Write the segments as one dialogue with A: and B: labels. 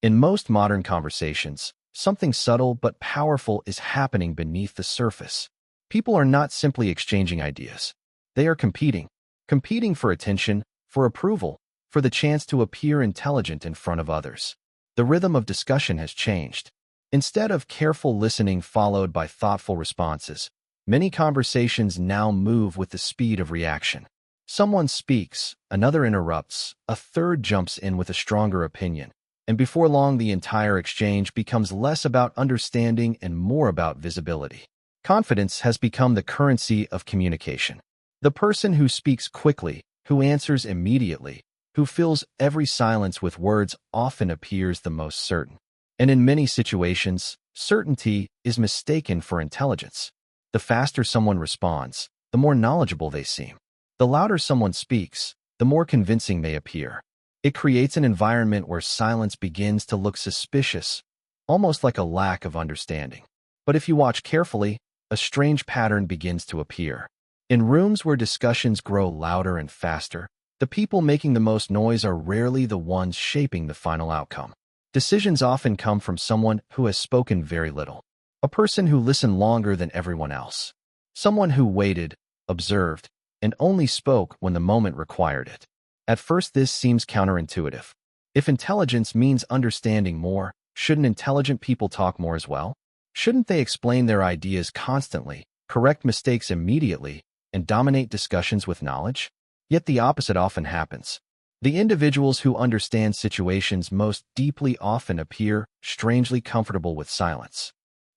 A: In most modern conversations, something subtle but powerful is happening beneath the surface. People are not simply exchanging ideas. They are competing for attention, for approval, for the chance to appear intelligent in front of others. The rhythm of discussion has changed. Instead of careful listening followed by thoughtful responses, many conversations now move with the speed of reaction. Someone speaks, another interrupts, a third jumps in with a stronger opinion, and before long the entire exchange becomes less about understanding and more about visibility. Confidence has become the currency of communication. The person who speaks quickly, who answers immediately, who fills every silence with words often appears the most certain. And in many situations, certainty is mistaken for intelligence. The faster someone responds, the more knowledgeable they seem. The louder someone speaks, the more convincing they appear. It creates an environment where silence begins to look suspicious, almost like a lack of understanding. But if you watch carefully, a strange pattern begins to appear. In rooms where discussions grow louder and faster, the people making the most noise are rarely the ones shaping the final outcome. Decisions often come from someone who has spoken very little, a person who listened longer than everyone else, someone who waited, observed, and only spoke when the moment required it. At first, this seems counterintuitive. If intelligence means understanding more, shouldn't intelligent people talk more as well? Shouldn't they explain their ideas constantly, correct mistakes immediately, and dominate discussions with knowledge? Yet the opposite often happens. The individuals who understand situations most deeply often appear strangely comfortable with silence.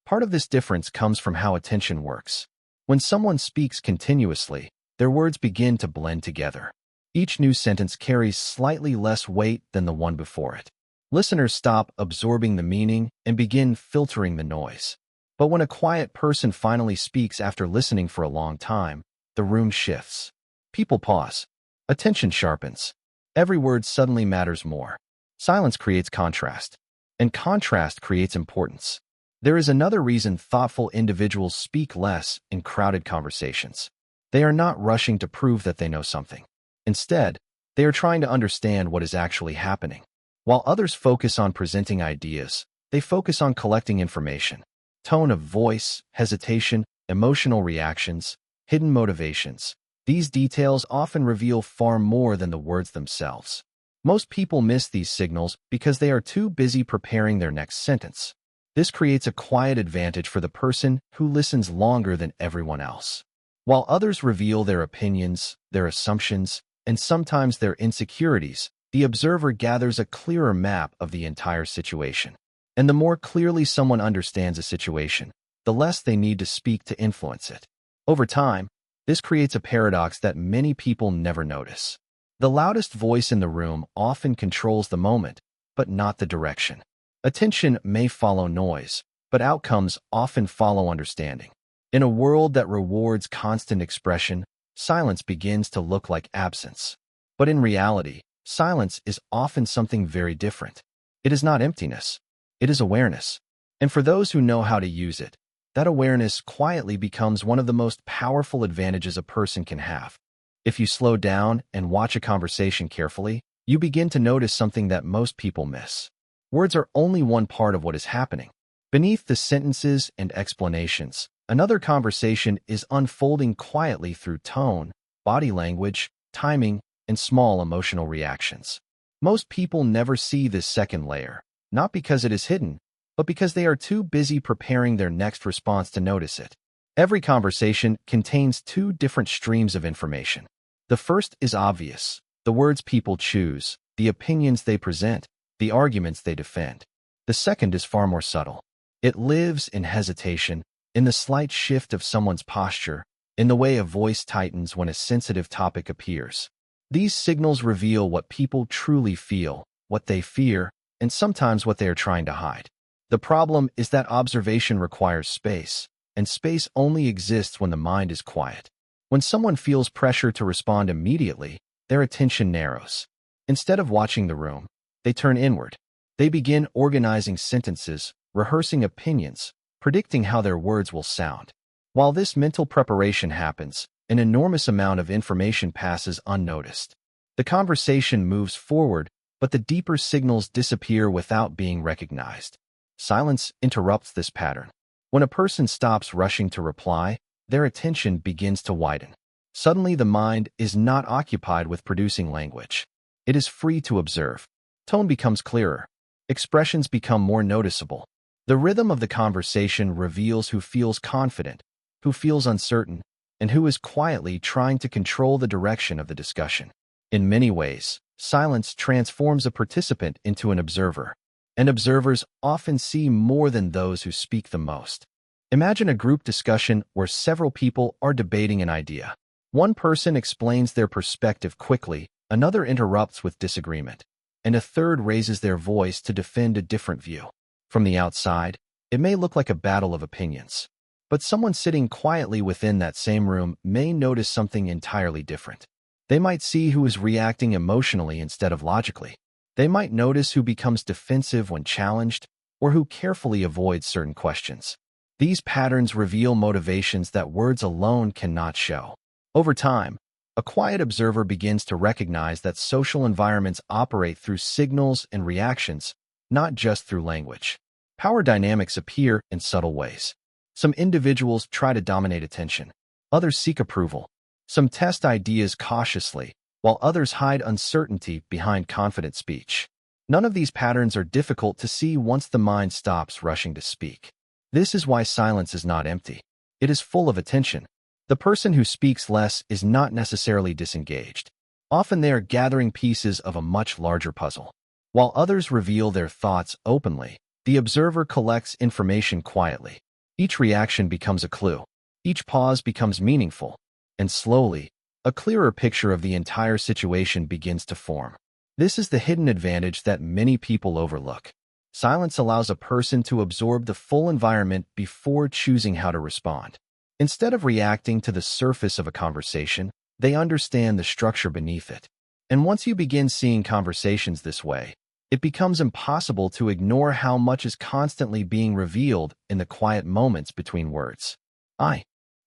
A: Part of this difference comes from how attention works. When someone speaks continuously, their words begin to blend together. Each new sentence carries slightly less weight than the one before it. Listeners stop absorbing the meaning and begin filtering the noise. But when a quiet person finally speaks after listening for a long time, the room shifts. People pause. Attention sharpens. Every word suddenly matters more. Silence creates contrast, and contrast creates importance. There is another reason thoughtful individuals speak less in crowded conversations. They are not rushing to prove that they know something. Instead, they are trying to understand what is actually happening. While others focus on presenting ideas, they focus on collecting information. Tone of voice, hesitation, emotional reactions, hidden motivations. These details often reveal far more than the words themselves. Most people miss these signals because they are too busy preparing their next sentence. This creates a quiet advantage for the person who listens longer than everyone else. While others reveal their opinions, their assumptions, and sometimes their insecurities, the observer gathers a clearer map of the entire situation. And the more clearly someone understands a situation, the less they need to speak to influence it. Over time, this creates a paradox that many people never notice. The loudest voice in the room often controls the moment, but not the direction. Attention may follow noise, but outcomes often follow understanding. In a world that rewards constant expression, silence begins to look like absence. But in reality, silence is often something very different. It is not emptiness. It is awareness. And for those who know how to use it, that awareness quietly becomes one of the most powerful advantages a person can have. If you slow down and watch a conversation carefully, you begin to notice something that most people miss. Words are only one part of what is happening. Beneath the sentences and explanations, another conversation is unfolding quietly through tone, body language, timing, and small emotional reactions. Most people never see this second layer, not because it is hidden, but because they are too busy preparing their next response to notice it. Every conversation contains two different streams of information. The first is obvious: the words people choose, the opinions they present, the arguments they defend. The second is far more subtle. It lives in hesitation, in the slight shift of someone's posture, in the way a voice tightens when a sensitive topic appears. These signals reveal what people truly feel, what they fear, and sometimes what they are trying to hide. The problem is that observation requires space, and space only exists when the mind is quiet. When someone feels pressure to respond immediately, their attention narrows. Instead of watching the room, they turn inward. They begin organizing sentences, rehearsing opinions, predicting how their words will sound. While this mental preparation happens, an enormous amount of information passes unnoticed. The conversation moves forward, but the deeper signals disappear without being recognized. Silence interrupts this pattern. When a person stops rushing to reply, their attention begins to widen. Suddenly, the mind is not occupied with producing language. It is free to observe. Tone becomes clearer. Expressions become more noticeable. The rhythm of the conversation reveals who feels confident, who feels uncertain, and who is quietly trying to control the direction of the discussion. In many ways, silence transforms a participant into an observer, and observers often see more than those who speak the most. Imagine a group discussion where several people are debating an idea. One person explains their perspective quickly, another interrupts with disagreement, and a third raises their voice to defend a different view. From the outside, it may look like a battle of opinions, but someone sitting quietly within that same room may notice something entirely different. They might see who is reacting emotionally instead of logically. They might notice who becomes defensive when challenged, or who carefully avoids certain questions. These patterns reveal motivations that words alone cannot show. Over time, a quiet observer begins to recognize that social environments operate through signals and reactions, not just through language. Power dynamics appear in subtle ways. Some individuals try to dominate attention. Others seek approval. Some test ideas cautiously, while others hide uncertainty behind confident speech. None of these patterns are difficult to see once the mind stops rushing to speak. This is why silence is not empty. It is full of attention. The person who speaks less is not necessarily disengaged. Often they are gathering pieces of a much larger puzzle. While others reveal their thoughts openly, the observer collects information quietly. Each reaction becomes a clue. Each pause becomes meaningful. And slowly, a clearer picture of the entire situation begins to form. This is the hidden advantage that many people overlook. Silence allows a person to absorb the full environment before choosing how to respond. Instead of reacting to the surface of a conversation, they understand the structure beneath it. And once you begin seeing conversations this way, it becomes impossible to ignore how much is constantly being revealed in the quiet moments between words.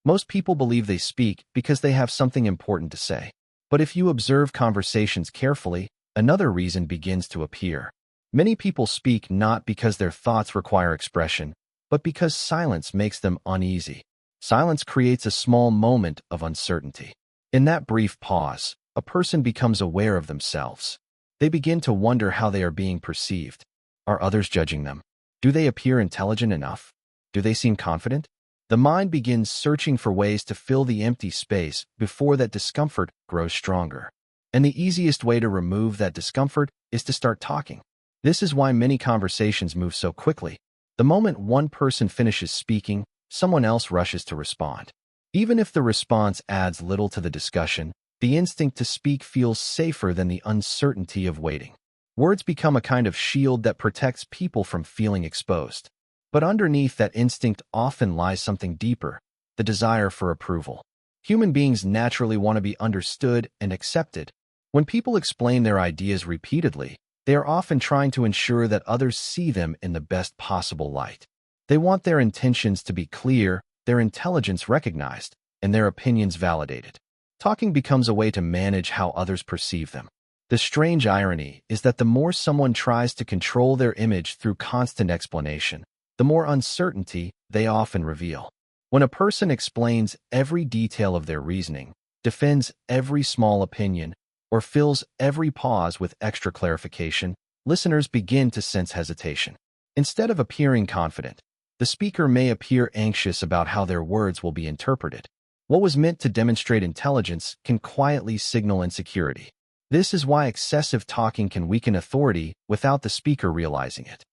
A: Most people believe they speak because they have something important to say. But if you observe conversations carefully, another reason begins to appear. Many people speak not because their thoughts require expression, but because silence makes them uneasy. Silence creates a small moment of uncertainty. In that brief pause, a person becomes aware of themselves. They begin to wonder how they are being perceived. Are others judging them? Do they appear intelligent enough? Do they seem confident? The mind begins searching for ways to fill the empty space before that discomfort grows stronger. And the easiest way to remove that discomfort is to start talking. This is why many conversations move so quickly. The moment one person finishes speaking, someone else rushes to respond. Even if the response adds little to the discussion, the instinct to speak feels safer than the uncertainty of waiting. Words become a kind of shield that protects people from feeling exposed. But underneath that instinct often lies something deeper, the desire for approval. Human beings naturally want to be understood and accepted. When people explain their ideas repeatedly, they are often trying to ensure that others see them in the best possible light. They want their intentions to be clear, their intelligence recognized, and their opinions validated. Talking becomes a way to manage how others perceive them. The strange irony is that the more someone tries to control their image through constant explanation, the more uncertainty they often reveal. When a person explains every detail of their reasoning, defends every small opinion, or fills every pause with extra clarification, listeners begin to sense hesitation. Instead of appearing confident, the speaker may appear anxious about how their words will be interpreted. What was meant to demonstrate intelligence can quietly signal insecurity. This is why excessive talking can weaken authority without the speaker realizing it.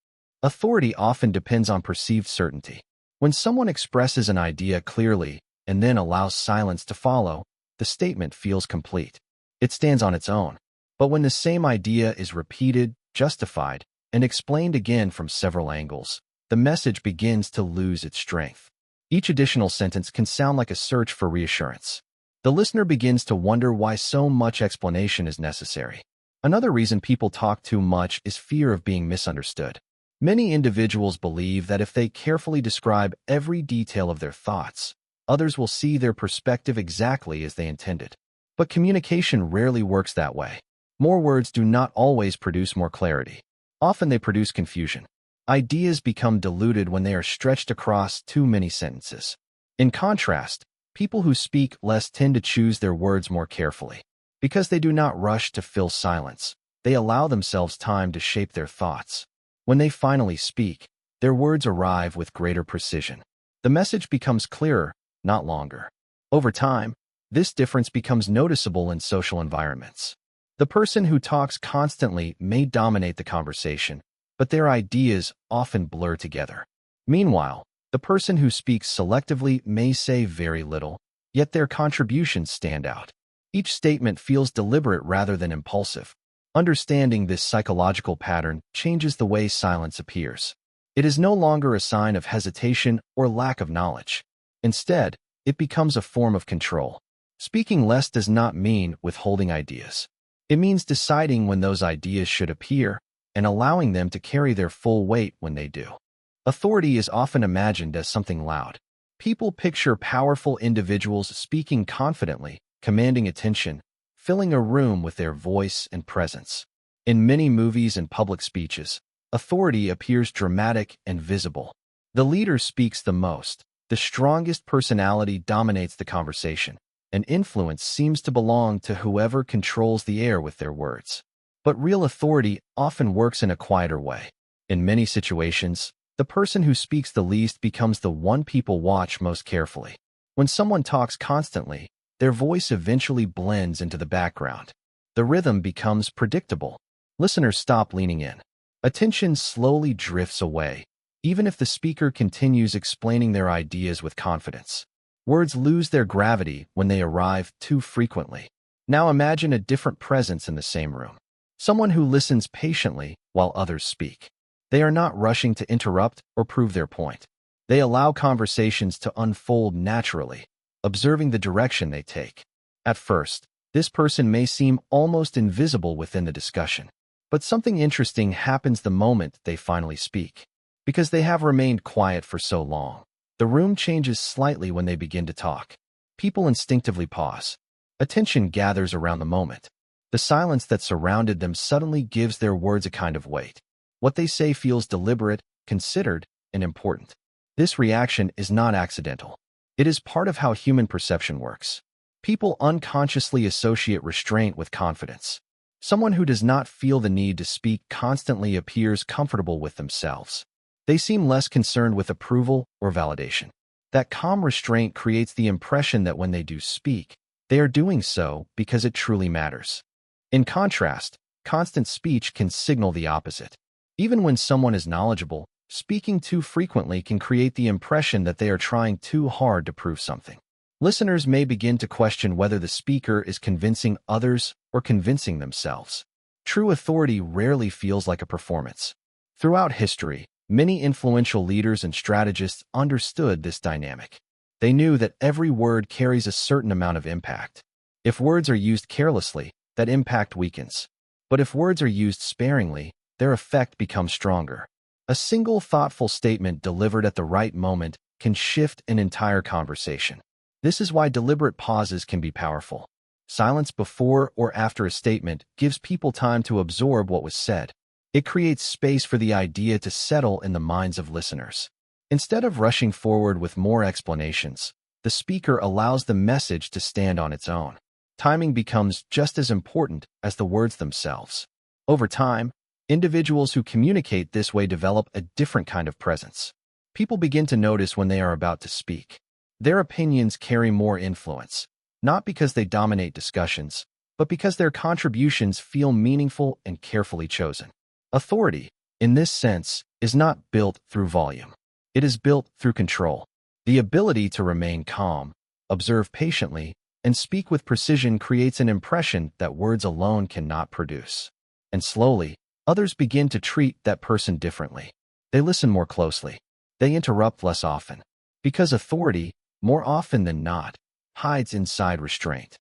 A: Authority often depends on perceived certainty. When someone expresses an idea clearly and then allows silence to follow, the statement feels complete. It stands on its own. But when the same idea is repeated, justified, and explained again from several angles, the message begins to lose its strength. Each additional sentence can sound like a search for reassurance. The listener begins to wonder why so much explanation is necessary. Another reason people talk too much is fear of being misunderstood. Many individuals believe that if they carefully describe every detail of their thoughts, others will see their perspective exactly as they intended. But communication rarely works that way. More words do not always produce more clarity. Often they produce confusion. Ideas become diluted when they are stretched across too many sentences. In contrast, people who speak less tend to choose their words more carefully. Because they do not rush to fill silence, they allow themselves time to shape their thoughts. When they finally speak, their words arrive with greater precision. The message becomes clearer, not longer. Over time, this difference becomes noticeable in social environments. The person who talks constantly may dominate the conversation, but their ideas often blur together. Meanwhile, the person who speaks selectively may say very little, yet their contributions stand out. Each statement feels deliberate rather than impulsive. Understanding this psychological pattern changes the way silence appears. It is no longer a sign of hesitation or lack of knowledge. Instead, it becomes a form of control. Speaking less does not mean withholding ideas. It means deciding when those ideas should appear and allowing them to carry their full weight when they do. Authority is often imagined as something loud. People picture powerful individuals speaking confidently, commanding attention, filling a room with their voice and presence. In many movies and public speeches, authority appears dramatic and visible. The leader speaks the most. The strongest personality dominates the conversation, and influence seems to belong to whoever controls the air with their words. But real authority often works in a quieter way. In many situations, the person who speaks the least becomes the one people watch most carefully. When someone talks constantly, their voice eventually blends into the background. The rhythm becomes predictable. Listeners stop leaning in. Attention slowly drifts away, even if the speaker continues explaining their ideas with confidence. Words lose their gravity when they arrive too frequently. Now imagine a different presence in the same room. Someone who listens patiently while others speak. They are not rushing to interrupt or prove their point. They allow conversations to unfold naturally, observing the direction they take. At first, this person may seem almost invisible within the discussion. But something interesting happens the moment they finally speak. Because they have remained quiet for so long, the room changes slightly when they begin to talk. People instinctively pause. Attention gathers around the moment. The silence that surrounded them suddenly gives their words a kind of weight. What they say feels deliberate, considered, and important. This reaction is not accidental. It is part of how human perception works. People unconsciously associate restraint with confidence. Someone who does not feel the need to speak constantly appears comfortable with themselves. They seem less concerned with approval or validation. That calm restraint creates the impression that when they do speak, they are doing so because it truly matters. In contrast, constant speech can signal the opposite. Even when someone is knowledgeable, speaking too frequently can create the impression that they are trying too hard to prove something. Listeners may begin to question whether the speaker is convincing others or convincing themselves. True authority rarely feels like a performance. Throughout history, many influential leaders and strategists understood this dynamic. They knew that every word carries a certain amount of impact. If words are used carelessly, that impact weakens. But if words are used sparingly, their effect becomes stronger. A single thoughtful statement delivered at the right moment can shift an entire conversation. This is why deliberate pauses can be powerful. Silence before or after a statement gives people time to absorb what was said. It creates space for the idea to settle in the minds of listeners. Instead of rushing forward with more explanations, the speaker allows the message to stand on its own. Timing becomes just as important as the words themselves. Over time, individuals who communicate this way develop a different kind of presence. People begin to notice when they are about to speak. Their opinions carry more influence, not because they dominate discussions, but because their contributions feel meaningful and carefully chosen. Authority, in this sense, is not built through volume. It is built through control. The ability to remain calm, observe patiently, and speak with precision creates an impression that words alone cannot produce. And slowly, others begin to treat that person differently. They listen more closely. They interrupt less often. Because authority, more often than not, hides inside restraint.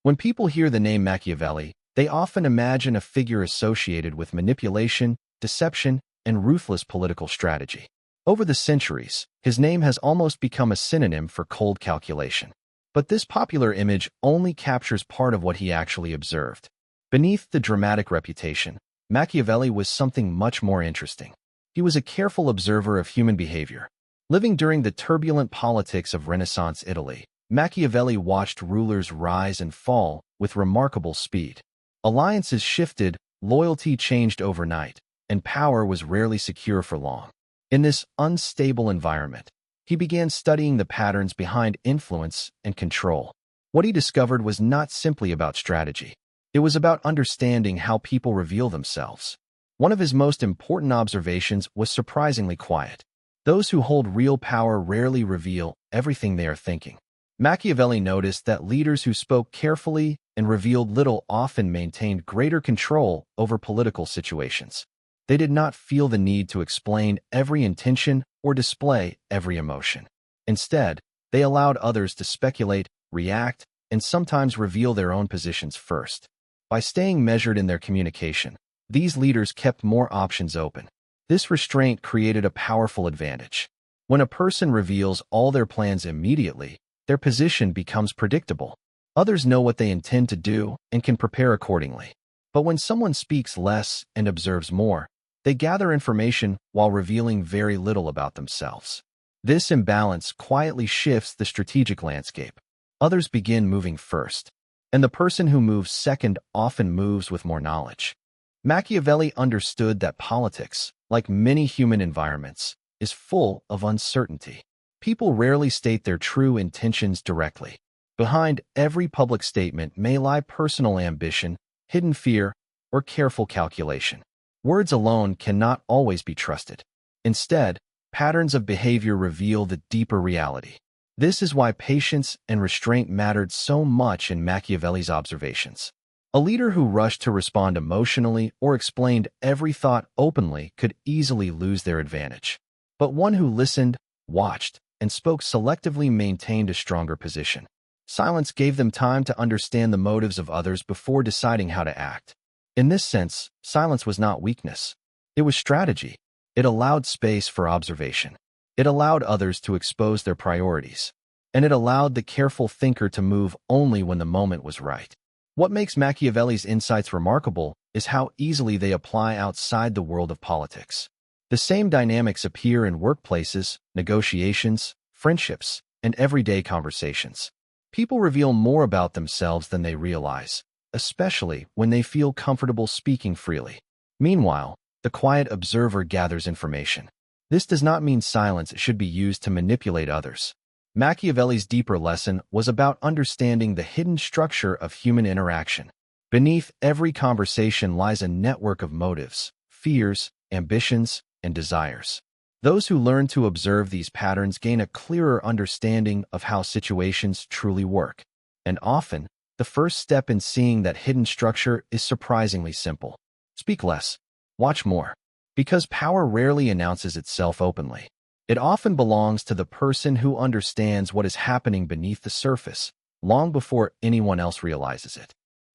A: When people hear the name Machiavelli, they often imagine a figure associated with manipulation, deception, and ruthless political strategy. Over the centuries, his name has almost become a synonym for cold calculation. But this popular image only captures part of what he actually observed. Beneath the dramatic reputation, Machiavelli was something much more interesting. He was a careful observer of human behavior. Living during the turbulent politics of Renaissance Italy, Machiavelli watched rulers rise and fall with remarkable speed. Alliances shifted, loyalty changed overnight, and power was rarely secure for long. In this unstable environment, he began studying the patterns behind influence and control. What he discovered was not simply about strategy. It was about understanding how people reveal themselves. One of his most important observations was surprisingly quiet. Those who hold real power rarely reveal everything they are thinking. Machiavelli noticed that leaders who spoke carefully and revealed little often maintained greater control over political situations. They did not feel the need to explain every intention or display every emotion. Instead, they allowed others to speculate, react, and sometimes reveal their own positions first. By staying measured in their communication, these leaders kept more options open. This restraint created a powerful advantage. When a person reveals all their plans immediately, their position becomes predictable. Others know what they intend to do and can prepare accordingly. But when someone speaks less and observes more, they gather information while revealing very little about themselves. This imbalance quietly shifts the strategic landscape. Others begin moving first, and the person who moves second often moves with more knowledge. Machiavelli understood that politics, like many human environments, is full of uncertainty. People rarely state their true intentions directly. Behind every public statement may lie personal ambition, hidden fear, or careful calculation. Words alone cannot always be trusted. Instead, patterns of behavior reveal the deeper reality. This is why patience and restraint mattered so much in Machiavelli's observations. A leader who rushed to respond emotionally or explained every thought openly could easily lose their advantage. But one who listened, watched, and spoke selectively maintained a stronger position. Silence gave them time to understand the motives of others before deciding how to act. In this sense, silence was not weakness. It was strategy. It allowed space for observation. It allowed others to expose their priorities. And it allowed the careful thinker to move only when the moment was right. What makes Machiavelli's insights remarkable is how easily they apply outside the world of politics. The same dynamics appear in workplaces, negotiations, friendships, and everyday conversations. People reveal more about themselves than they realize, especially when they feel comfortable speaking freely. Meanwhile, the quiet observer gathers information. This does not mean silence should be used to manipulate others. Machiavelli's deeper lesson was about understanding the hidden structure of human interaction. Beneath every conversation lies a network of motives, fears, ambitions, and desires. Those who learn to observe these patterns gain a clearer understanding of how situations truly work. And often, the first step in seeing that hidden structure is surprisingly simple. Speak less. Watch more. Because power rarely announces itself openly. It often belongs to the person who understands what is happening beneath the surface, long before anyone else realizes it.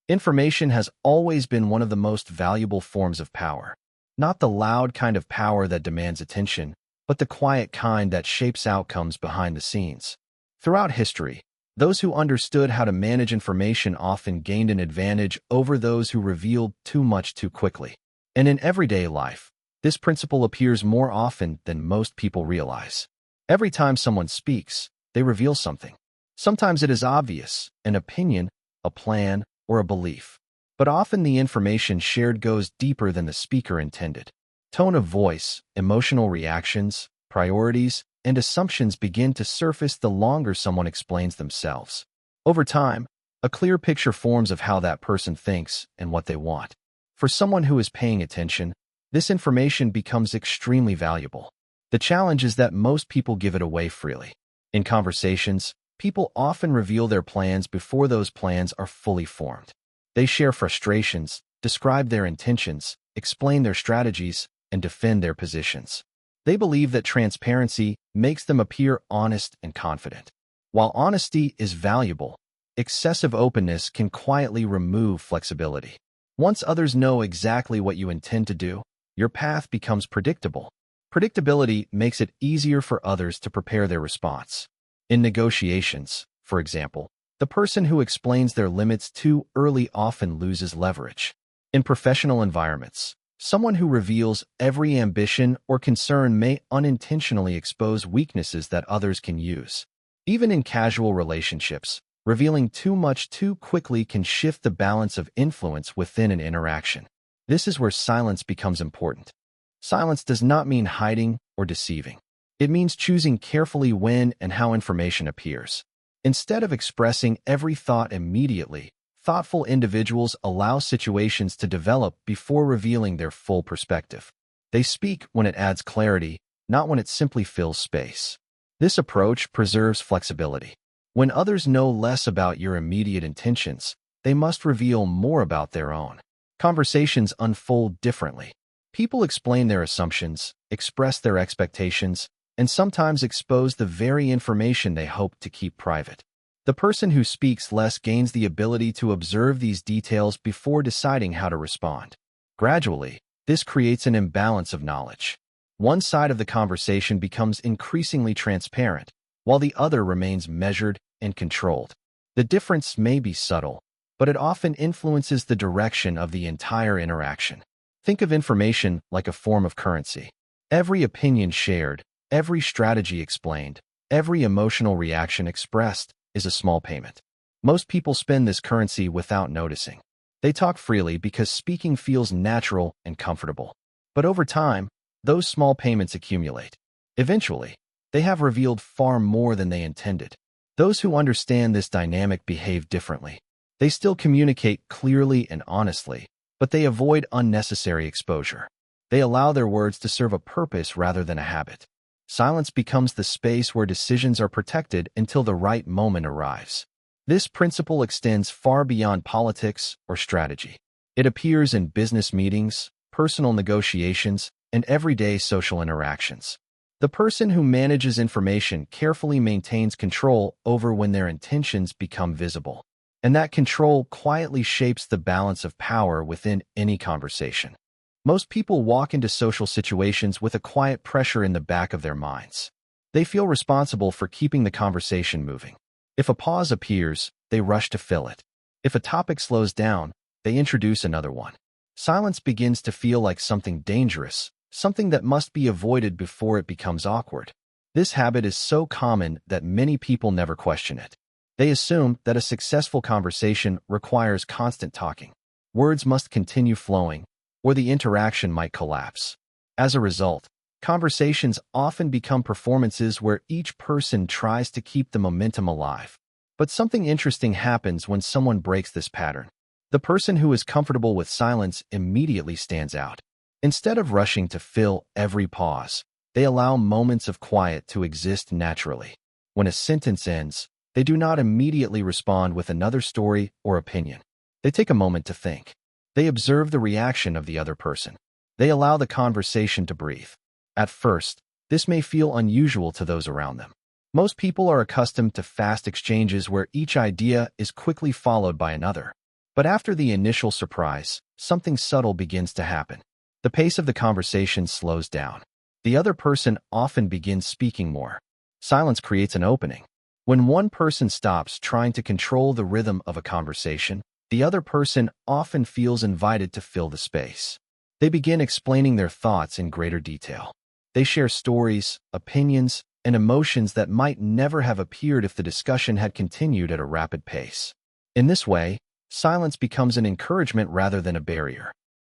A: Information has always been one of the most valuable forms of power. Not the loud kind of power that demands attention, but the quiet kind that shapes outcomes behind the scenes. Throughout history, those who understood how to manage information often gained an advantage over those who revealed too much too quickly. And in everyday life, this principle appears more often than most people realize. Every time someone speaks, they reveal something. Sometimes it is obvious, an opinion, a plan, or a belief. But often the information shared goes deeper than the speaker intended. Tone of voice, emotional reactions, priorities, and assumptions begin to surface the longer someone explains themselves. Over time, a clear picture forms of how that person thinks and what they want. For someone who is paying attention, this information becomes extremely valuable. The challenge is that most people give it away freely. In conversations, people often reveal their plans before those plans are fully formed. They share frustrations, describe their intentions, explain their strategies, and defend their positions. They believe that transparency makes them appear honest and confident. While honesty is valuable, excessive openness can quietly remove flexibility. Once others know exactly what you intend to do, your path becomes predictable. Predictability makes it easier for others to prepare their response. In negotiations, for example, The person who explains their limits too early often loses leverage. In professional environments, someone who reveals every ambition or concern may unintentionally expose weaknesses that others can use. Even in casual relationships, revealing too much too quickly can shift the balance of influence within an interaction. This is where silence becomes important. Silence does not mean hiding or deceiving. It means choosing carefully when and how information appears. Instead of expressing every thought immediately, thoughtful individuals allow situations to develop before revealing their full perspective. They speak when it adds clarity, not when it simply fills space. This approach preserves flexibility. When others know less about your immediate intentions, they must reveal more about their own. Conversations unfold differently. People explain their assumptions, express their expectations, and sometimes expose the very information they hope to keep private. The person who speaks less gains the ability to observe these details before deciding how to respond. Gradually, this creates an imbalance of knowledge. One side of the conversation becomes increasingly transparent, while the other remains measured and controlled. The difference may be subtle, but it often influences the direction of the entire interaction. Think of information like a form of currency. Every opinion shared, every strategy explained, every emotional reaction expressed is a small payment. Most people spend this currency without noticing. They talk freely because speaking feels natural and comfortable. But over time, those small payments accumulate. Eventually, they have revealed far more than they intended. Those who understand this dynamic behave differently. They still communicate clearly and honestly, but they avoid unnecessary exposure. They allow their words to serve a purpose rather than a habit. Silence becomes the space where decisions are protected until the right moment arrives. This principle extends far beyond politics or strategy. It appears in business meetings, personal negotiations, and everyday social interactions. The person who manages information carefully maintains control over when their intentions become visible, and that control quietly shapes the balance of power within any conversation. Most people walk into social situations with a quiet pressure in the back of their minds. They feel responsible for keeping the conversation moving. If a pause appears, they rush to fill it. If a topic slows down, they introduce another one. Silence begins to feel like something dangerous, something that must be avoided before it becomes awkward. This habit is so common that many people never question it. They assume that a successful conversation requires constant talking. Words must continue flowing, or the interaction might collapse. As a result, conversations often become performances where each person tries to keep the momentum alive. But something interesting happens when someone breaks this pattern. The person who is comfortable with silence immediately stands out. Instead of rushing to fill every pause, they allow moments of quiet to exist naturally. When a sentence ends, they do not immediately respond with another story or opinion. They take a moment to think. They observe the reaction of the other person. They allow the conversation to breathe. At first, this may feel unusual to those around them. Most people are accustomed to fast exchanges where each idea is quickly followed by another. But after the initial surprise, something subtle begins to happen. The pace of the conversation slows down. The other person often begins speaking more. Silence creates an opening. When one person stops trying to control the rhythm of a conversation, the other person often feels invited to fill the space. They begin explaining their thoughts in greater detail. They share stories, opinions, and emotions that might never have appeared if the discussion had continued at a rapid pace. In this way, silence becomes an encouragement rather than a barrier.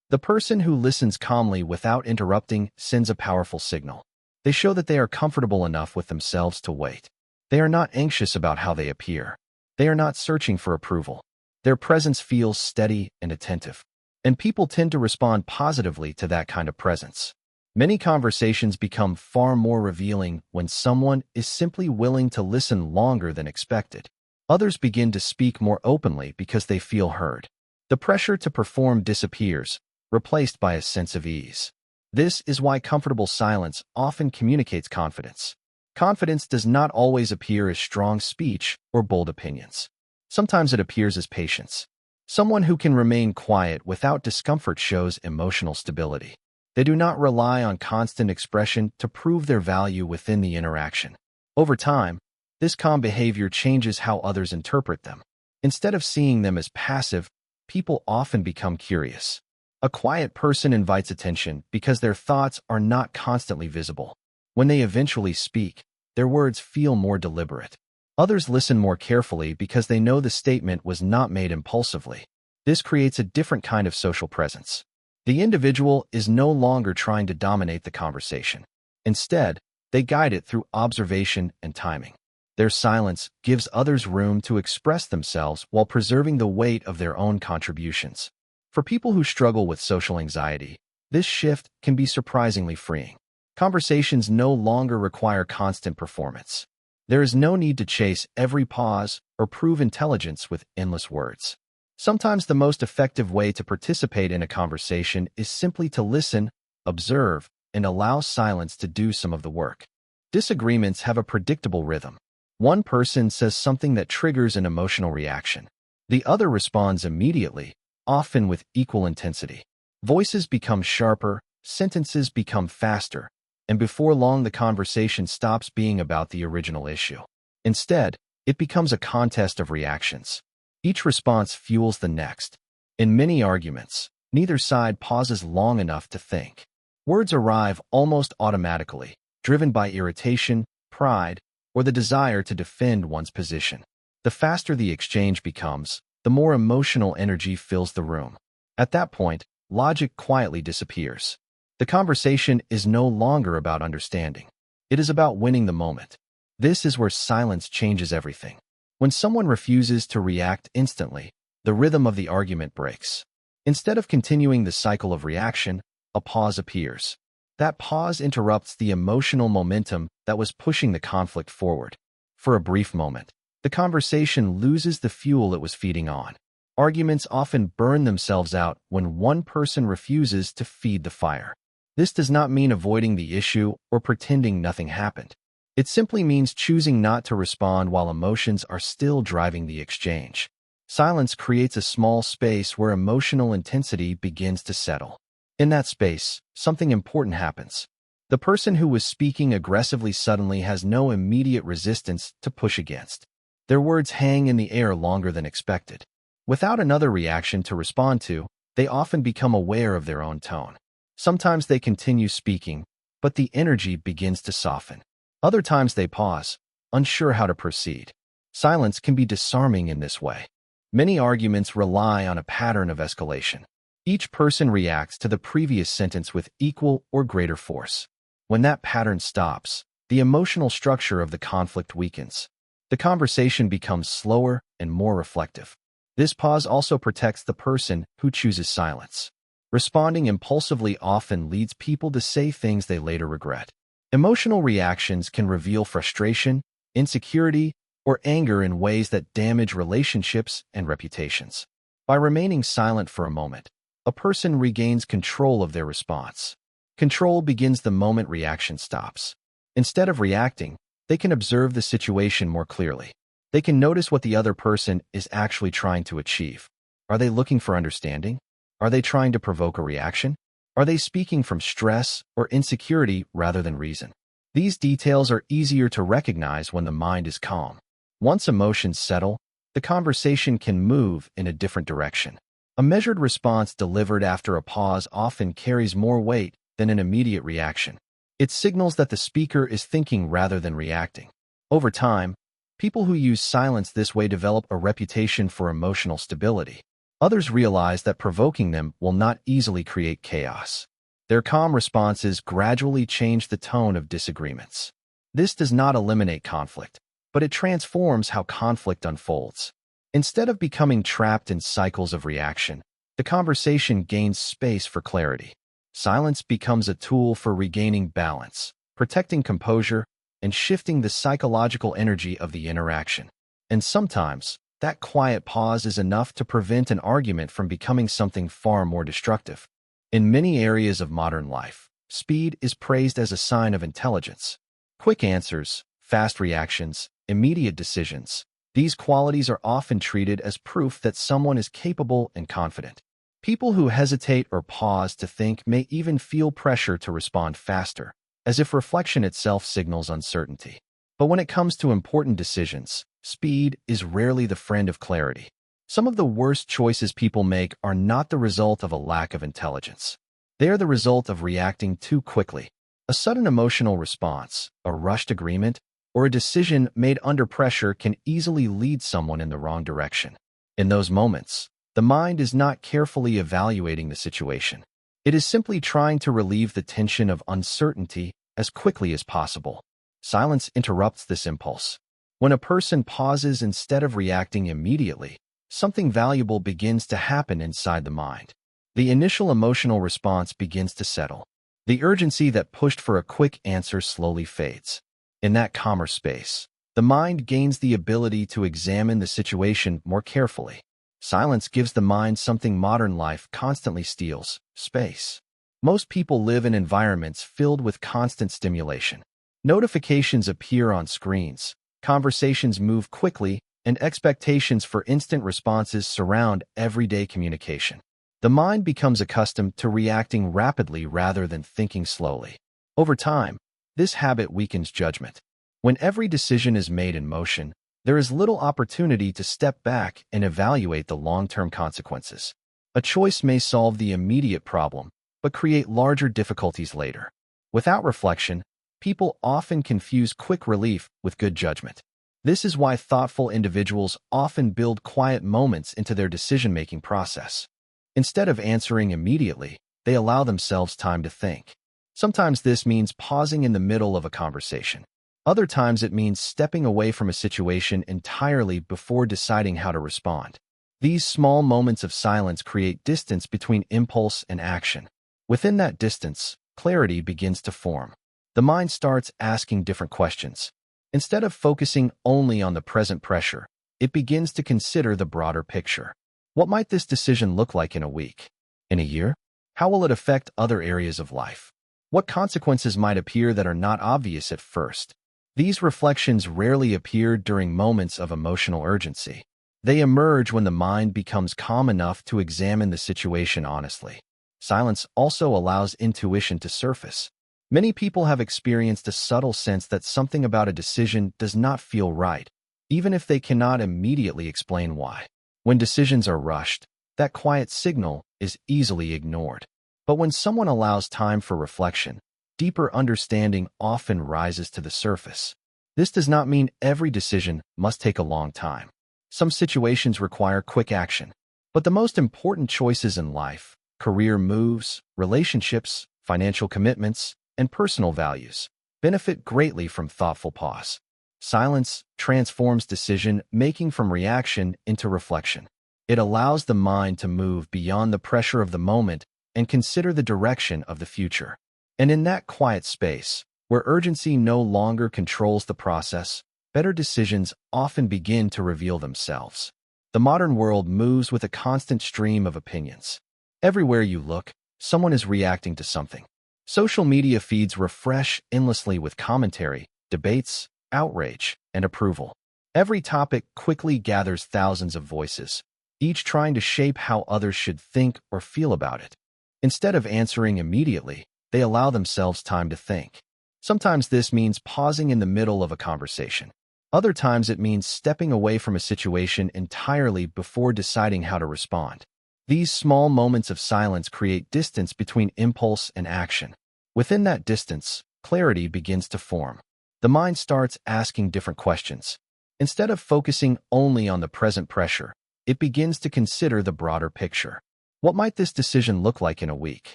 A: The person who listens calmly without interrupting sends a powerful signal. They show that they are comfortable enough with themselves to wait. They are not anxious about how they appear. They are not searching for approval. Their presence feels steady and attentive. And people tend to respond positively to that kind of presence. Many conversations become far more revealing when someone is simply willing to listen longer than expected. Others begin to speak more openly because they feel heard. The pressure to perform disappears, replaced by a sense of ease. This is why comfortable silence often communicates confidence. Confidence does not always appear as strong speech or bold opinions. Sometimes it appears as patience. Someone who can remain quiet without discomfort shows emotional stability. They do not rely on constant expression to prove their value within the interaction. Over time, This calm behavior changes how others interpret them. Instead of seeing them as passive, people often become curious. A quiet person invites attention because their thoughts are not constantly visible. When they eventually speak, their words feel more deliberate. Others listen more carefully because they know the statement was not made impulsively. This creates a different kind of social presence. The individual is no longer trying to dominate the conversation. Instead, they guide it through observation and timing. Their silence gives others room to express themselves while preserving the weight of their own contributions. For people who struggle with social anxiety, this shift can be surprisingly freeing. Conversations no longer require constant performance. There is no need to chase every pause or prove intelligence with endless words. Sometimes the most effective way to participate in a conversation is simply to listen, observe, and allow silence to do some of the work. Disagreements have a predictable rhythm. One person says something that triggers an emotional reaction. The other responds immediately, often with equal intensity. Voices become sharper, sentences become faster, and before long the conversation stops being about the original issue. Instead, it becomes a contest of reactions. Each response fuels the next. In many arguments, neither side pauses long enough to think. Words arrive almost automatically, driven by irritation, pride, or the desire to defend one's position. The faster the exchange becomes, the more emotional energy fills the room. At that point, logic quietly disappears. The conversation is no longer about understanding. It is about winning the moment. This is where silence changes everything. When someone refuses to react instantly, the rhythm of the argument breaks. Instead of continuing the cycle of reaction, a pause appears. That pause interrupts the emotional momentum that was pushing the conflict forward. For a brief moment, the conversation loses the fuel it was feeding on. Arguments often burn themselves out when one person refuses to feed the fire. This does not mean avoiding the issue or pretending nothing happened. It simply means choosing not to respond while emotions are still driving the exchange. Silence creates a small space where emotional intensity begins to settle. In that space, something important happens. The person who was speaking aggressively suddenly has no immediate resistance to push against. Their words hang in the air longer than expected. Without another reaction to respond to, they often become aware of their own tone. Sometimes they continue speaking, but the energy begins to soften. Other times they pause, unsure how to proceed. Silence can be disarming in this way. Many arguments rely on a pattern of escalation. Each person reacts to the previous sentence with equal or greater force. When that pattern stops, the emotional structure of the conflict weakens. The conversation becomes slower and more reflective. This pause also protects the person who chooses silence. Responding impulsively often leads people to say things they later regret. Emotional reactions can reveal frustration, insecurity, or anger in ways that damage relationships and reputations. By remaining silent for a moment, a person regains control of their response. Control begins the moment reaction stops. Instead of reacting, they can observe the situation more clearly. They can notice what the other person is actually trying to achieve. Are they looking for understanding? Are they trying to provoke a reaction? Are they speaking from stress or insecurity rather than reason? These details are easier to recognize when the mind is calm. Once emotions settle, the conversation can move in a different direction. A measured response delivered after a pause often carries more weight than an immediate reaction. It signals that the speaker is thinking rather than reacting. Over time, people who use silence this way develop a reputation for emotional stability. Others realize that provoking them will not easily create chaos. Their calm responses gradually change the tone of disagreements. This does not eliminate conflict, but it transforms how conflict unfolds. Instead of becoming trapped in cycles of reaction, the conversation gains space for clarity. Silence becomes a tool for regaining balance, protecting composure, and shifting the psychological energy of the interaction. And sometimes, that quiet pause is enough to prevent an argument from becoming something far more destructive. In many areas of modern life, speed is praised as a sign of intelligence. Quick answers, fast reactions, immediate decisions. These qualities are often treated as proof that someone is capable and confident. People who hesitate or pause to think may even feel pressure to respond faster, as if reflection itself signals uncertainty. But when it comes to important decisions, speed is rarely the friend of clarity. Some of the worst choices people make are not the result of a lack of intelligence. They are the result of reacting too quickly. A sudden emotional response, a rushed agreement, or a decision made under pressure can easily lead someone in the wrong direction. In those moments, the mind is not carefully evaluating the situation. It is simply trying to relieve the tension of uncertainty as quickly as possible. Silence interrupts this impulse. When a person pauses instead of reacting immediately, something valuable begins to happen inside the mind. The initial emotional response begins to settle. The urgency that pushed for a quick answer slowly fades. In that calmer space, the mind gains the ability to examine the situation more carefully. Silence gives the mind something modern life constantly steals: space. Most people live in environments filled with constant stimulation. Notifications appear on screens, conversations move quickly, and expectations for instant responses surround everyday communication. The mind becomes accustomed to reacting rapidly rather than thinking slowly. Over time, this habit weakens judgment. When every decision is made in motion, there is little opportunity to step back and evaluate the long-term consequences. A choice may solve the immediate problem, but create larger difficulties later. Without reflection, people often confuse quick relief with good judgment. This is why thoughtful individuals often build quiet moments into their decision-making process. Instead of answering immediately, they allow themselves time to think. Sometimes this means pausing in the middle of a conversation. Other times it means stepping away from a situation entirely before deciding how to respond. These small moments of silence create distance between impulse and action. Within that distance, clarity begins to form. The mind starts asking different questions. Instead of focusing only on the present pressure, it begins to consider the broader picture. What might this decision look like in a week? In a year? How will it affect other areas of life? What consequences might appear that are not obvious at first? These reflections rarely appear during moments of emotional urgency. They emerge when the mind becomes calm enough to examine the situation honestly. Silence also allows intuition to surface. Many people have experienced a subtle sense that something about a decision does not feel right, even if they cannot immediately explain why. When decisions are rushed, that quiet signal is easily ignored. But when someone allows time for reflection, deeper understanding often rises to the surface. This does not mean every decision must take a long time. Some situations require quick action. But the most important choices in life, career moves, relationships, financial commitments, and personal values, benefit greatly from thoughtful pause. Silence transforms decision-making from reaction into reflection. It allows the mind to move beyond the pressure of the moment and consider the direction of the future. And in that quiet space, where urgency no longer controls the process, better decisions often begin to reveal themselves. The modern world moves with a constant stream of opinions. Everywhere you look, someone is reacting to something. Social media feeds refresh endlessly with commentary, debates, outrage, and approval. Every topic quickly gathers thousands of voices, each trying to shape how others should think or feel about it. Instead of answering immediately, they allow themselves time to think. Sometimes this means pausing in the middle of a conversation. Other times it means stepping away from a situation entirely before deciding how to respond. These small moments of silence create distance between impulse and action. Within that distance, clarity begins to form. The mind starts asking different questions. Instead of focusing only on the present pressure, it begins to consider the broader picture. What might this decision look like in a week?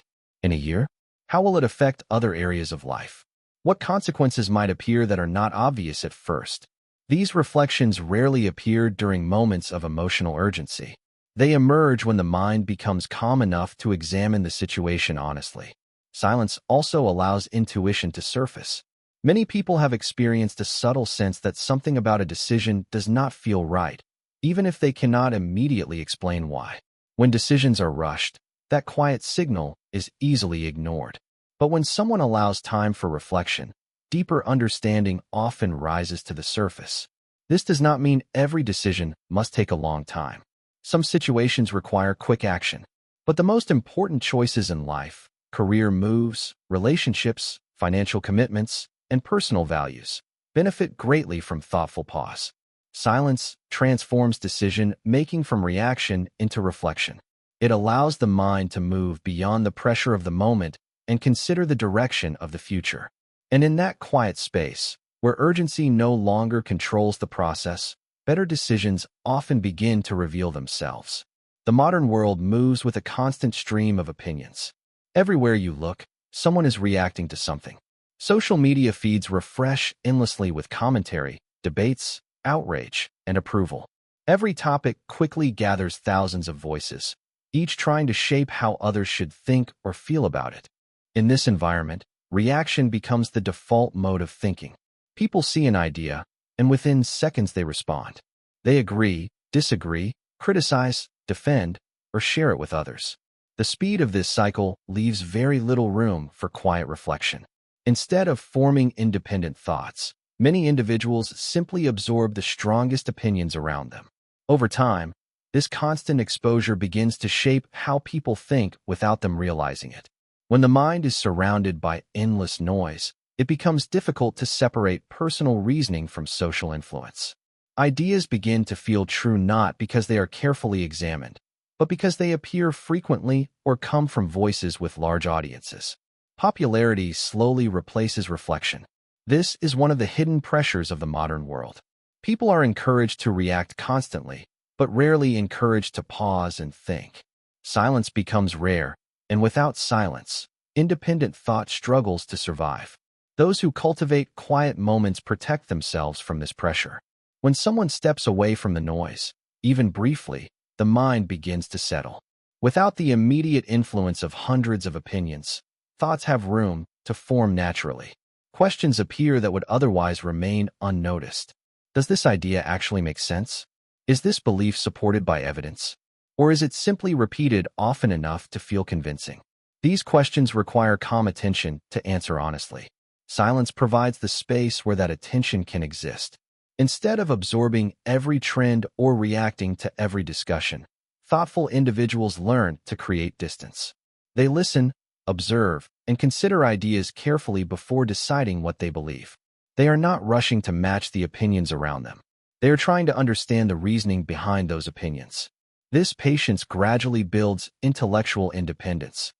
A: In a year? How will it affect other areas of life? What consequences might appear that are not obvious at first? These reflections rarely appear during moments of emotional urgency. They emerge when the mind becomes calm enough to examine the situation honestly. Silence also allows intuition to surface. Many people have experienced a subtle sense that something about a decision does not feel right, even if they cannot immediately explain why. When decisions are rushed, that quiet signal is easily ignored. But when someone allows time for reflection, deeper understanding often rises to the surface. This does not mean every decision must take a long time. Some situations require quick action. But the most important choices in life, career moves, relationships, financial commitments, and personal values, benefit greatly from thoughtful pause. Silence transforms decision-making from reaction into reflection. It allows the mind to move beyond the pressure of the moment and consider the direction of the future. And in that quiet space, where urgency no longer controls the process, better decisions often begin to reveal themselves. The modern world moves with a constant stream of opinions. Everywhere you look, someone is reacting to something. Social media feeds refresh endlessly with commentary, debates, outrage, and approval. Every topic quickly gathers thousands of voices, each trying to shape how others should think or feel about it. In this environment, reaction becomes the default mode of thinking. People see an idea, and within seconds they respond. They agree, disagree, criticize, defend, or share it with others. The speed of this cycle leaves very little room for quiet reflection. Instead of forming independent thoughts, many individuals simply absorb the strongest opinions around them. Over time, this constant exposure begins to shape how people think without them realizing it. When the mind is surrounded by endless noise, it becomes difficult to separate personal reasoning from social influence. Ideas begin to feel true not because they are carefully examined, but because they appear frequently or come from voices with large audiences. Popularity slowly replaces reflection. This is one of the hidden pressures of the modern world. People are encouraged to react constantly, but rarely encouraged to pause and think. Silence becomes rare, and without silence, independent thought struggles to survive. Those who cultivate quiet moments protect themselves from this pressure. When someone steps away from the noise, even briefly, the mind begins to settle. Without the immediate influence of hundreds of opinions, thoughts have room to form naturally. Questions appear that would otherwise remain unnoticed. Does this idea actually make sense? Is this belief supported by evidence? Or is it simply repeated often enough to feel convincing? These questions require calm attention to answer honestly. Silence provides the space where that attention can exist. Instead of absorbing every trend or reacting to every discussion, thoughtful individuals learn to create distance. They listen, observe, and consider ideas carefully before deciding what they believe. They are not rushing to match the opinions around them. They are trying to understand the reasoning behind those opinions. This patience gradually builds intellectual independence.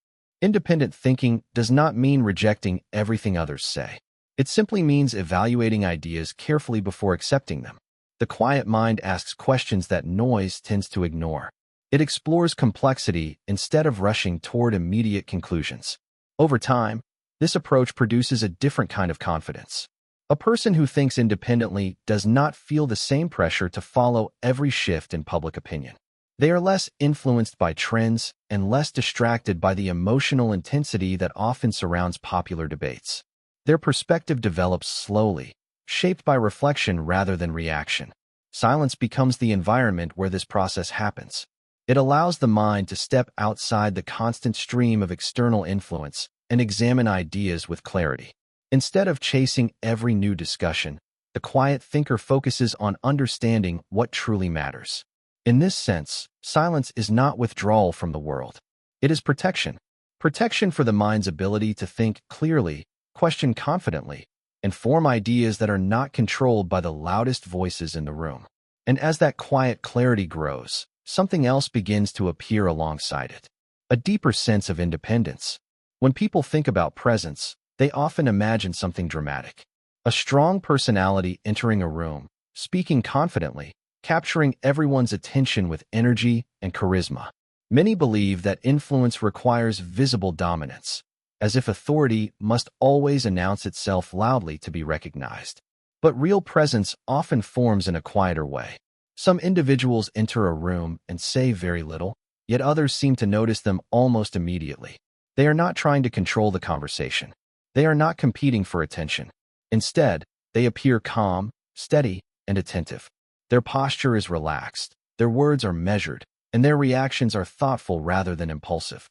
A: Independent thinking does not mean rejecting everything others say. It simply means evaluating ideas carefully before accepting them. The quiet mind asks questions that noise tends to ignore. It explores complexity instead of rushing toward immediate conclusions. Over time, this approach produces a different kind of confidence. A person who thinks independently does not feel the same pressure to follow every shift in public opinion. They are less influenced by trends and less distracted by the emotional intensity that often surrounds popular debates. Their perspective develops slowly, shaped by reflection rather than reaction. Silence becomes the environment where this process happens. It allows the mind to step outside the constant stream of external influence and examine ideas with clarity. Instead of chasing every new discussion, the quiet thinker focuses on understanding what truly matters. In this sense, silence is not withdrawal from the world. It is protection. Protection for the mind's ability to think clearly, question confidently, and form ideas that are not controlled by the loudest voices in the room. And as that quiet clarity grows, something else begins to appear alongside it. A deeper sense of independence. When people think about presence, they often imagine something dramatic. A strong personality entering a room, speaking confidently, capturing everyone's attention with energy and charisma. Many believe that influence requires visible dominance, as if authority must always announce itself loudly to be recognized. But real presence often forms in a quieter way. Some individuals enter a room and say very little, yet others seem to notice them almost immediately. They are not trying to control the conversation. They are not competing for attention. Instead, they appear calm, steady, and attentive. Their posture is relaxed, their words are measured, and their reactions are thoughtful rather than impulsive.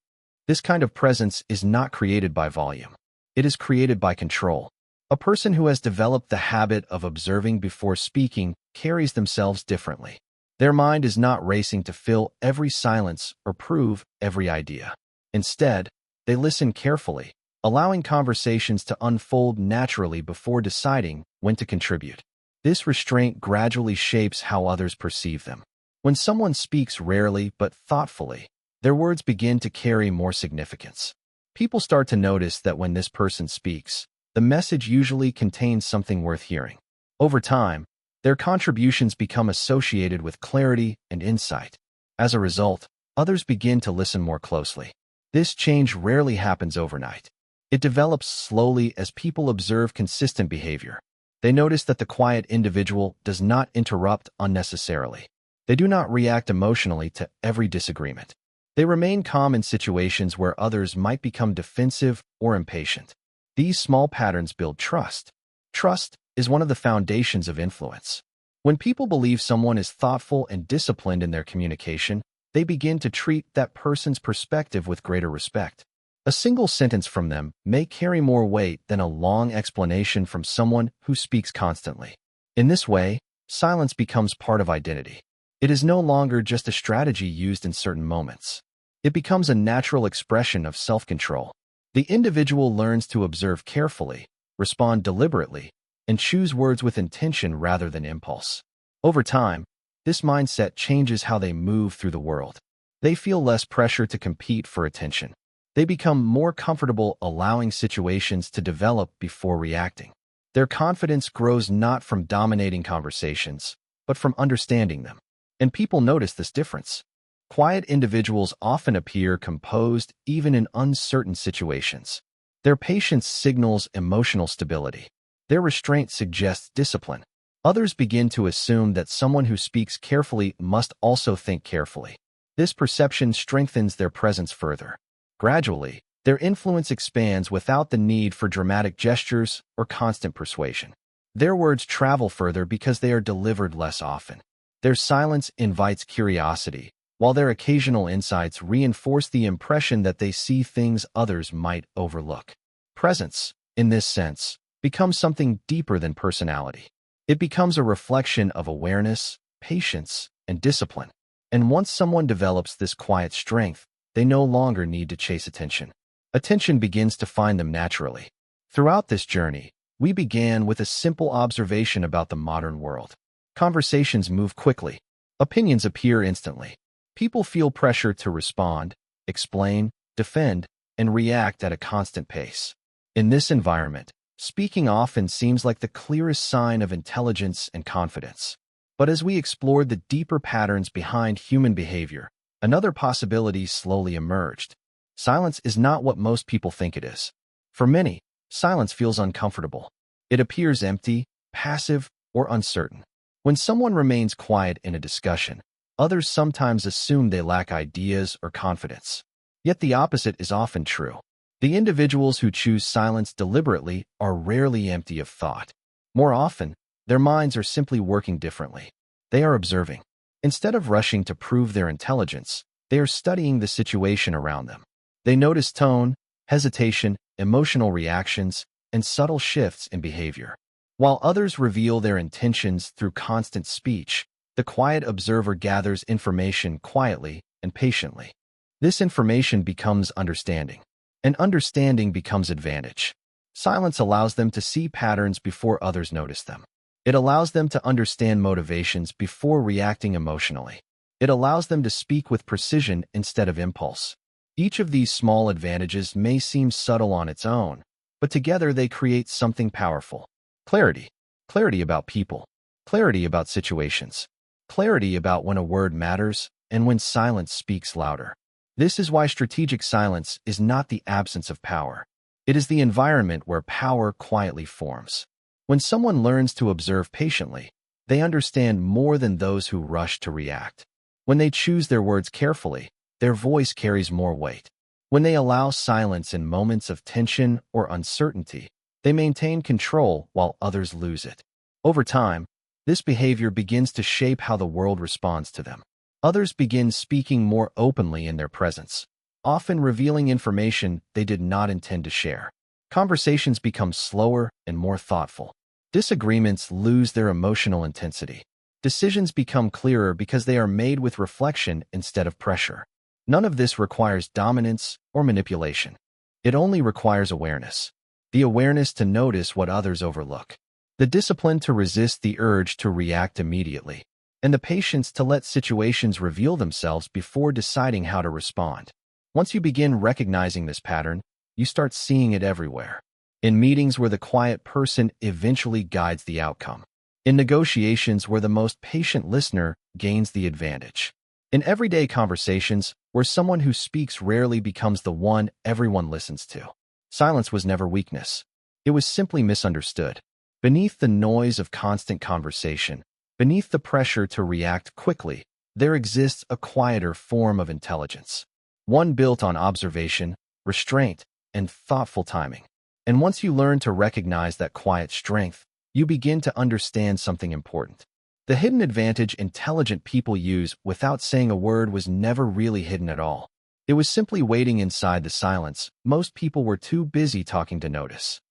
A: This kind of presence is not created by volume. It is created by control. A person who has developed the habit of observing before speaking carries themselves differently. Their mind is not racing to fill every silence or prove every idea. Instead, they listen carefully, allowing conversations to unfold naturally before deciding when to contribute. This restraint gradually shapes how others perceive them. When someone speaks rarely but thoughtfully, their words begin to carry more significance. People start to notice that when this person speaks, the message usually contains something worth hearing. Over time, their contributions become associated with clarity and insight. As a result, others begin to listen more closely. This change rarely happens overnight. It develops slowly as people observe consistent behavior. They notice that the quiet individual does not interrupt unnecessarily. They do not react emotionally to every disagreement. They remain calm in situations where others might become defensive or impatient. These small patterns build trust. Trust is one of the foundations of influence. When people believe someone is thoughtful and disciplined in their communication, they begin to treat that person's perspective with greater respect. A single sentence from them may carry more weight than a long explanation from someone who speaks constantly. In this way, silence becomes part of identity. It is no longer just a strategy used in certain moments. It becomes a natural expression of self-control. The individual learns to observe carefully, respond deliberately, and choose words with intention rather than impulse. Over time, this mindset changes how they move through the world. They feel less pressure to compete for attention. They become more comfortable allowing situations to develop before reacting. Their confidence grows not from dominating conversations, but from understanding them. And people notice this difference. Quiet individuals often appear composed even in uncertain situations. Their patience signals emotional stability. Their restraint suggests discipline. Others begin to assume that someone who speaks carefully must also think carefully. This perception strengthens their presence further. Gradually, their influence expands without the need for dramatic gestures or constant persuasion. Their words travel further because they are delivered less often. Their silence invites curiosity, while their occasional insights reinforce the impression that they see things others might overlook. Presence, in this sense, becomes something deeper than personality. It becomes a reflection of awareness, patience, and discipline. And once someone develops this quiet strength, they no longer need to chase attention. Attention begins to find them naturally. Throughout this journey, we began with a simple observation about the modern world. Conversations move quickly. Opinions appear instantly. People feel pressure to respond, explain, defend, and react at a constant pace. In this environment, speaking often seems like the clearest sign of intelligence and confidence. But as we explored the deeper patterns behind human behavior, another possibility slowly emerged. Silence is not what most people think it is. For many, silence feels uncomfortable. It appears empty, passive, or uncertain. When someone remains quiet in a discussion, others sometimes assume they lack ideas or confidence. Yet the opposite is often true. The individuals who choose silence deliberately are rarely empty of thought. More often, their minds are simply working differently. They are observing. Instead of rushing to prove their intelligence, they are studying the situation around them. They notice tone, hesitation, emotional reactions, and subtle shifts in behavior. While others reveal their intentions through constant speech, the quiet observer gathers information quietly and patiently. This information becomes understanding, and understanding becomes advantage. Silence allows them to see patterns before others notice them. It allows them to understand motivations before reacting emotionally. It allows them to speak with precision instead of impulse. Each of these small advantages may seem subtle on its own, but together they create something powerful. Clarity. Clarity about people. Clarity about situations. Clarity about when a word matters and when silence speaks louder. This is why strategic silence is not the absence of power. It is the environment where power quietly forms. When someone learns to observe patiently, they understand more than those who rush to react. When they choose their words carefully, their voice carries more weight. When they allow silence in moments of tension or uncertainty, they maintain control while others lose it. Over time, this behavior begins to shape how the world responds to them. Others begin speaking more openly in their presence, often revealing information they did not intend to share. Conversations become slower and more thoughtful. Disagreements lose their emotional intensity. Decisions become clearer because they are made with reflection instead of pressure. None of this requires dominance or manipulation. It only requires awareness. The awareness to notice what others overlook. The discipline to resist the urge to react immediately. And the patience to let situations reveal themselves before deciding how to respond. Once you begin recognizing this pattern, you start seeing it everywhere. In meetings where the quiet person eventually guides the outcome. In negotiations where the most patient listener gains the advantage. In everyday conversations where someone who speaks rarely becomes the one everyone listens to. Silence was never weakness. It was simply misunderstood. Beneath the noise of constant conversation, beneath the pressure to react quickly, there exists a quieter form of intelligence. One built on observation, restraint, and thoughtful timing. And once you learn to recognize that quiet strength, you begin to understand something important. The hidden advantage intelligent people use without saying a word was never really hidden at all. It was simply waiting inside the silence most people were too busy talking to notice.